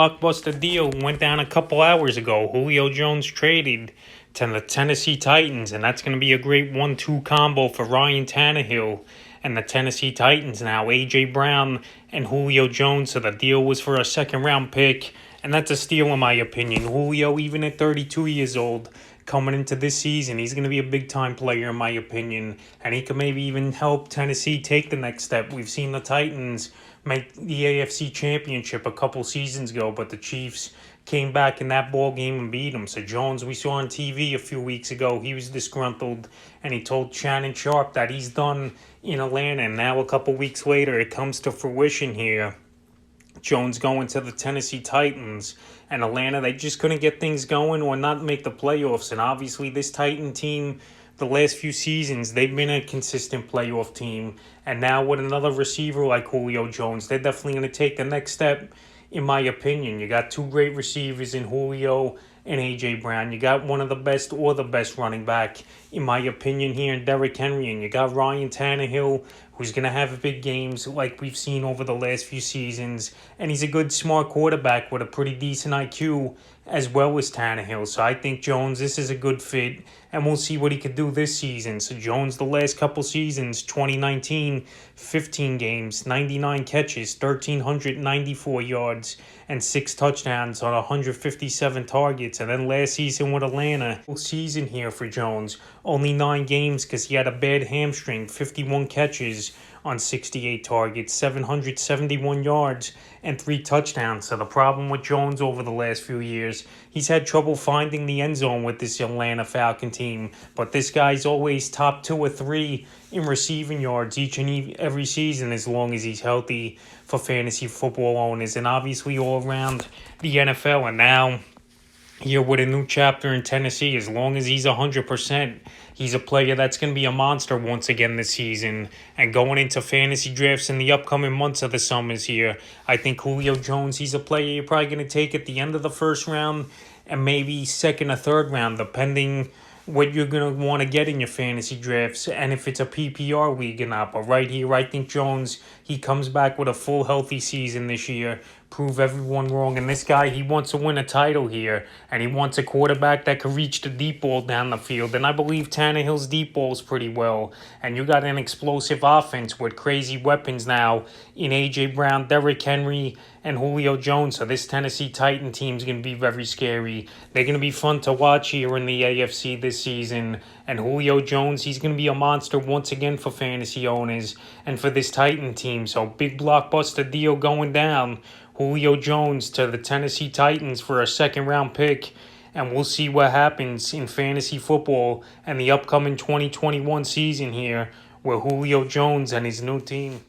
Blockbuster deal went down a couple hours ago. Julio Jones traded to the Tennessee Titans, and that's going to be a great 1-2 combo for Ryan Tannehill and the Tennessee Titans now. A.J. Brown and Julio Jones, so the deal was for a second-round pick, and that's a steal in my opinion. Julio, even at 32 years old, coming into this season, he's going to be a big-time player in my opinion, and he could maybe even help Tennessee take the next step. We've seen the Titans make the AFC Championship a couple seasons ago, but the Chiefs came back in that ball game and beat them. So Jones, we saw on TV a few weeks ago, he was disgruntled, and he told Shannon Sharp that he's done in Atlanta, and now a couple weeks later, it comes to fruition here. Jones going to the Tennessee Titans, and Atlanta, they just couldn't get things going or not make the playoffs. And obviously this Titan team, the last few seasons, they've been a consistent playoff team. And now with another receiver like Julio Jones, they're definitely going to take the next step, in my opinion. You got two great receivers in Julio and A.J. Brown. You got one of the best or the best running back, in my opinion, here in Derrick Henry. And you got Ryan Tannehill, who's going to have big games like we've seen over the last few seasons. And he's a good, smart quarterback with a pretty decent IQ as well as Tannehill. So I think Jones, this is a good fit, and we'll see what he could do this season. So Jones, the last couple seasons, 2019, 15 games, 99 catches, 1,394 yards, and 6 touchdowns on 157 targets. And then last season with Atlanta, full season here for Jones, only 9 games because he had a bad hamstring, 51 catches on 68 targets, 771 yards, and 3 touchdowns. So the problem with Jones over the last few years, he's had trouble finding the end zone with this Atlanta Falcon team. But this guy's always top 2 or 3 in receiving yards each and every season as long as he's healthy for fantasy football owners, and obviously all around the NFL. And now here with a new chapter in Tennessee, as long as he's 100%, he's a player that's going to be a monster once again this season. And going into fantasy drafts in the upcoming months of the summers here, I think Julio Jones, he's a player you're probably going to take at the end of the first round and maybe second or third round, depending what you're going to want to get in your fantasy drafts and if it's a PPR league or not. But right here, I think Jones, he comes back with a full healthy season this year, prove everyone wrong. And this guy, he wants to win a title here, and he wants a quarterback that can reach the deep ball down the field. And I believe Tannehill's deep ball's pretty well. And you got an explosive offense with crazy weapons now in A.J. Brown, Derrick Henry, and Julio Jones. So this Tennessee Titan team's going to be very scary. They're going to be fun to watch here in the AFC this season. And Julio Jones, he's going to be a monster once again for fantasy owners and for this Titan team. So big blockbuster deal going down. Julio Jones to the Tennessee Titans for a second-round pick. And we'll see what happens in fantasy football and the upcoming 2021 season here with Julio Jones and his new team.